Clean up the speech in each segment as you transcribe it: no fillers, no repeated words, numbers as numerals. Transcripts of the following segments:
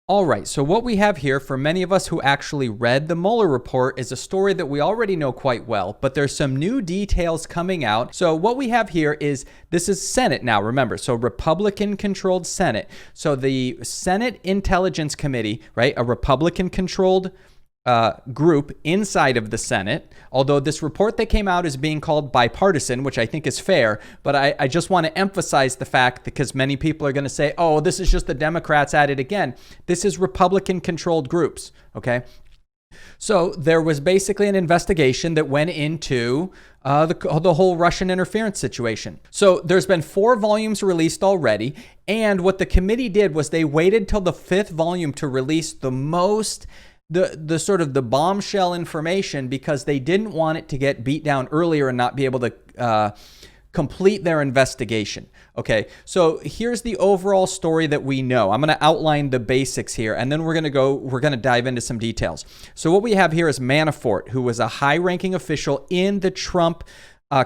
All right, so what we have here for many of us who actually read the Mueller report is a story that we already know quite well, but there's some new details coming out. So what we have here is, this is Senate now, remember, so Republican-controlled Senate. So the Senate Intelligence Committee, right, a Republican-controlled group inside of the Senate, although this report that came out is being called bipartisan, which I think is fair, but I just want to emphasize the fact, because many people are going to say, oh, this is just the Democrats at it again. This is Republican-controlled groups, okay? So there was basically an investigation that went into the whole Russian interference situation. So there's been 4 volumes released already, and what the committee did was they waited till the 5th volume to release the sort of the bombshell information, because they didn't want it to get beat down earlier and not be able to complete their investigation. Okay, so here's the overall story that we know. I'm going to outline the basics here, and then we're going to dive into some details. So what we have here is Manafort, who was a high-ranking official in the Trump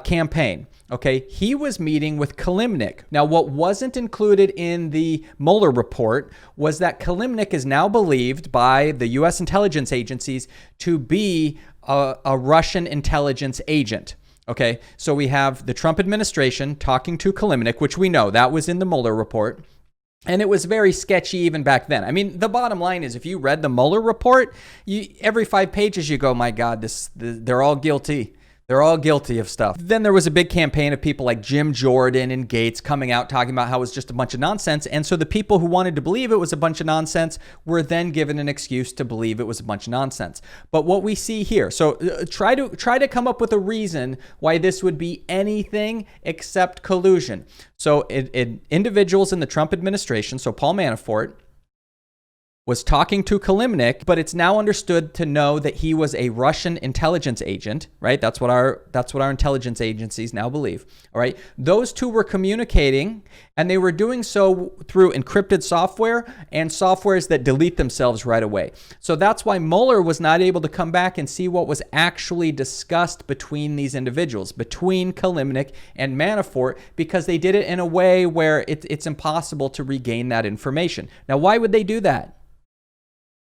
campaign. Okay, he was meeting with Kilimnik. Now, what wasn't included in the Mueller report was that Kilimnik is now believed by the U.S. intelligence agencies to be a Russian intelligence agent. Okay, so we have the Trump administration talking to Kilimnik, which we know that was in the Mueller report. And it was very sketchy even back then. I mean, the bottom line is, if you read the Mueller report, every 5 pages you go, my God, they're all guilty. They're all guilty of stuff. Then there was a big campaign of people like Jim Jordan and Gates coming out talking about how it was just a bunch of nonsense. And so the people who wanted to believe it was a bunch of nonsense were then given an excuse to believe it was a bunch of nonsense. But what we see here, so try to come up with a reason why this would be anything except collusion. So individuals in the Trump administration, so Paul Manafort, was talking to Kilimnik, but it's now understood to know that he was a Russian intelligence agent, right? That's what our intelligence agencies now believe. All right. Those two were communicating, and they were doing so through encrypted software and softwares that delete themselves right away. So that's why Mueller was not able to come back and see what was actually discussed between these individuals, between Kilimnik and Manafort, because they did it in a way where it's impossible to regain that information. Now, why would they do that?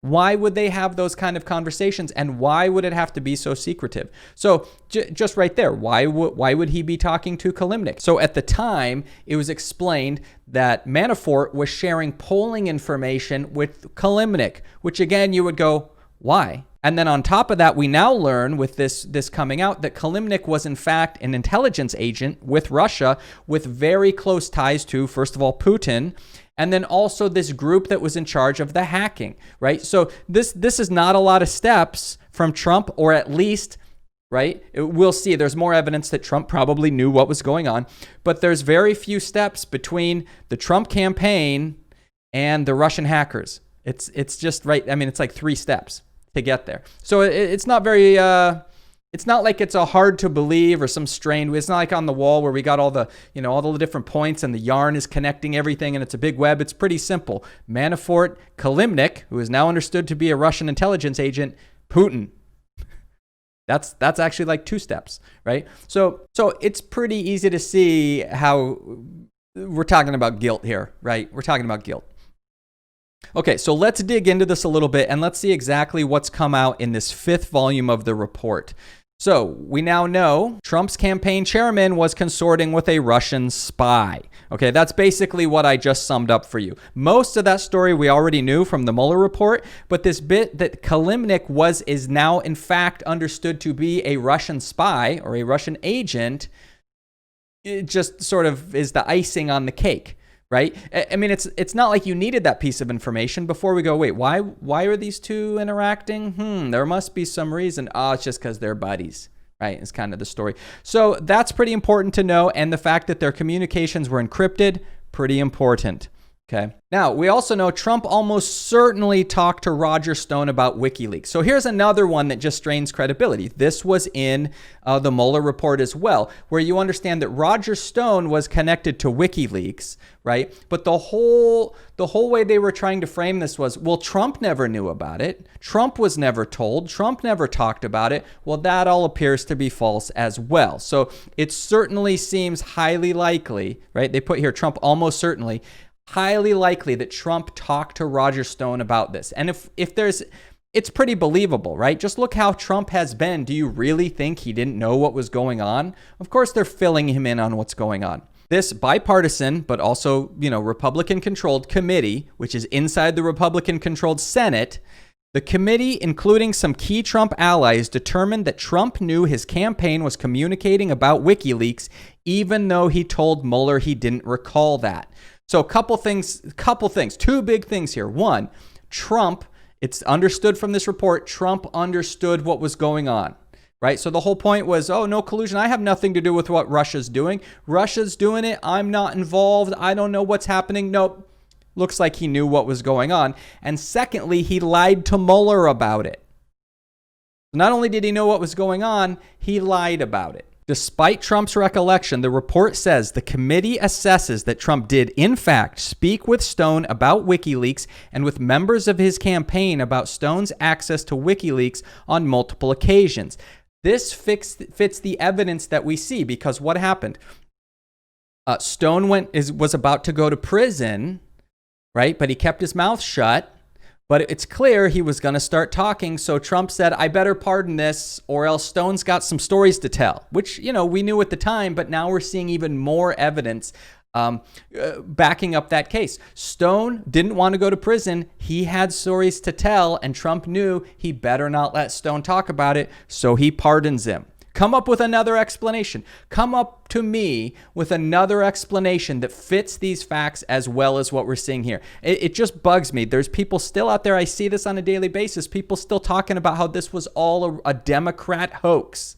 Why would they have those kind of conversations, and why would it have to be so secretive? So just right there, why would he be talking to Kilimnik? So at the time, it was explained that Manafort was sharing polling information with Kilimnik, which again, you would go, why? And then on top of that, we now learn with this coming out that Kilimnik was in fact an intelligence agent with Russia with very close ties to, first of all, Putin, and then also this group that was in charge of the hacking, right? So this is not a lot of steps from Trump, or at least, right? We'll see. There's more evidence that Trump probably knew what was going on, but there's very few steps between the Trump campaign and the Russian hackers. It's just right. I mean, it's like 3 steps to get there. So it's not very, it's not like it's a hard to believe or some strained, it's not like on the wall where we got all the different points and the yarn is connecting everything and it's a big web. It's pretty simple. Manafort, Kilimnik, who is now understood to be a Russian intelligence agent, Putin. That's actually like 2 steps, right? So it's pretty easy to see how we're talking about guilt here, right? We're talking about guilt. Okay, so let's dig into this a little bit and let's see exactly what's come out in this 5th volume of the report. So we now know Trump's campaign chairman was consorting with a Russian spy. Okay, that's basically what I just summed up for you. Most of that story we already knew from the Mueller report, but this bit that Kilimnik is now in fact understood to be a Russian spy or a Russian agent, it just sort of is the icing on the cake. Right? I mean, it's not like you needed that piece of information before we go, wait, why are these two interacting? There must be some reason. Oh, it's just because they're buddies, right? It's kind of the story. So that's pretty important to know. And the fact that their communications were encrypted, pretty important. Okay. Now, we also know Trump almost certainly talked to Roger Stone about WikiLeaks. So here's another one that just strains credibility. This was in the Mueller report as well, where you understand that Roger Stone was connected to WikiLeaks, right? But the whole way they were trying to frame this was, well, Trump never knew about it. Trump was never told. Trump never talked about it. Well, that all appears to be false as well. So it certainly seems highly likely, right? They put here Trump almost certainly, highly likely that Trump talked to Roger Stone about this. And if there's, it's pretty believable, right? Just look how Trump has been. Do you really think he didn't know what was going on? Of course, they're filling him in on what's going on. This bipartisan, but also, Republican-controlled committee, which is inside the Republican-controlled Senate, the committee, including some key Trump allies, determined that Trump knew his campaign was communicating about WikiLeaks, even though he told Mueller he didn't recall that. So a couple things, two big things here. One, Trump, it's understood from this report, Trump understood what was going on, right? So the whole point was, oh, no collusion. I have nothing to do with what Russia's doing. Russia's doing it. I'm not involved. I don't know what's happening. Nope. Looks like he knew what was going on. And secondly, he lied to Mueller about it. Not only did he know what was going on, he lied about it. Despite Trump's recollection, the report says the committee assesses that Trump did, in fact, speak with Stone about WikiLeaks and with members of his campaign about Stone's access to WikiLeaks on multiple occasions. This fits the evidence that we see, because what happened? Stone was about to go to prison, right? But he kept his mouth shut. But it's clear he was going to start talking. So Trump said, I better pardon this, or else Stone's got some stories to tell, which, we knew at the time. But now we're seeing even more evidence backing up that case. Stone didn't want to go to prison. He had stories to tell, and Trump knew he better not let Stone talk about it. So he pardons him. Come up with another explanation. Come up to me with another explanation that fits these facts as well as what we're seeing here. It just bugs me. There's people still out there, I see this on a daily basis, people still talking about how this was all a Democrat hoax.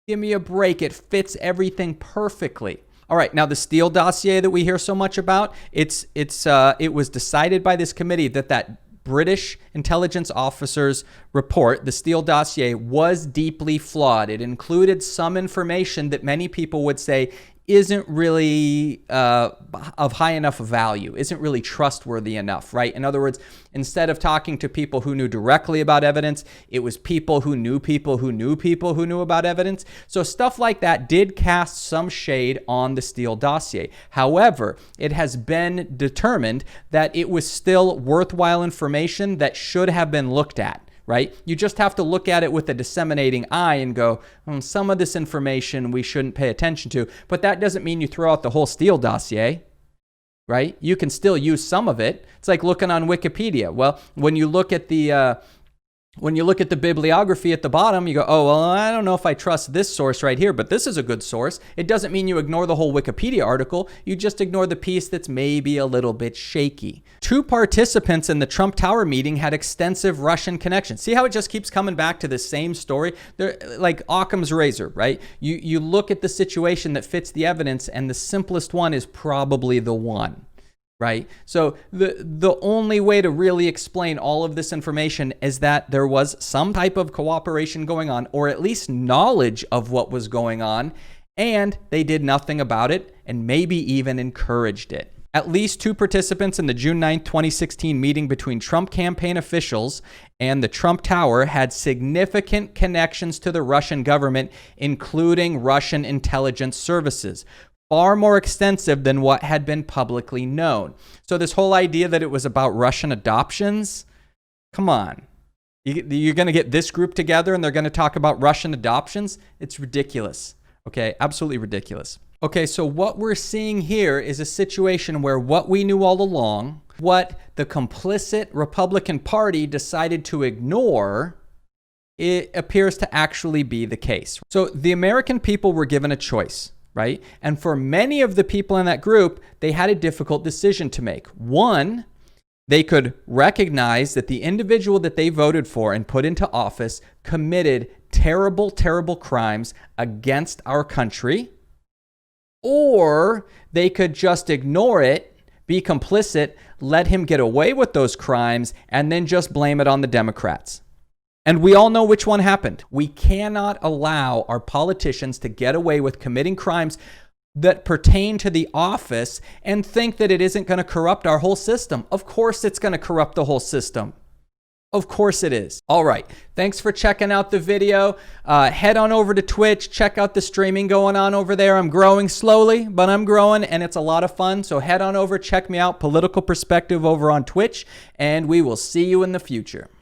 Give me a break. It fits everything perfectly. All right, now the Steele dossier that we hear so much about, it was decided by this committee that British intelligence officer's report, the Steele dossier, was deeply flawed. It included some information that many people would say isn't really of high enough value, isn't really trustworthy enough, right? In other words, instead of talking to people who knew directly about evidence, it was people who knew people who knew people who knew about evidence. So stuff like that did cast some shade on the Steele dossier. However, it has been determined that it was still worthwhile information that should have been looked at. Right? You just have to look at it with a disseminating eye and go, some of this information we shouldn't pay attention to. But that doesn't mean you throw out the whole Steele dossier, right? You can still use some of it. It's like looking on Wikipedia. Well, when you look at the bibliography at the bottom, you go, oh, well, I don't know if I trust this source right here, but this is a good source. It doesn't mean you ignore the whole Wikipedia article. You just ignore the piece that's maybe a little bit shaky. 2 participants in the Trump Tower meeting had extensive Russian connections. See how it just keeps coming back to the same story? They're like Occam's razor, right? You look at the situation that fits the evidence, and the simplest one is probably the one. Right? So the only way to really explain all of this information is that there was some type of cooperation going on, or at least knowledge of what was going on, and they did nothing about it and maybe even encouraged it. At least 2 participants in the June 9, 2016 meeting between Trump campaign officials and the Trump Tower had significant connections to the Russian government, including Russian intelligence services. Far more extensive than what had been publicly known. So this whole idea that it was about Russian adoptions, come on. You're going to get this group together and they're going to talk about Russian adoptions? It's ridiculous. Okay, absolutely ridiculous. Okay, so what we're seeing here is a situation where what we knew all along, what the complicit Republican Party decided to ignore, it appears to actually be the case. So the American people were given a choice. Right? And for many of the people in that group, they had a difficult decision to make. One, they could recognize that the individual that they voted for and put into office committed terrible, terrible crimes against our country. Or they could just ignore it, be complicit, let him get away with those crimes, and then just blame it on the Democrats. And we all know which one happened. We cannot allow our politicians to get away with committing crimes that pertain to the office and think that it isn't going to corrupt our whole system. Of course it's going to corrupt the whole system. Of course it is. All right. Thanks for checking out the video. Head on over to Twitch. Check out the streaming going on over there. I'm growing slowly, but I'm growing, and it's a lot of fun. So head on over, check me out, Political Perspective over on Twitch, and we will see you in the future.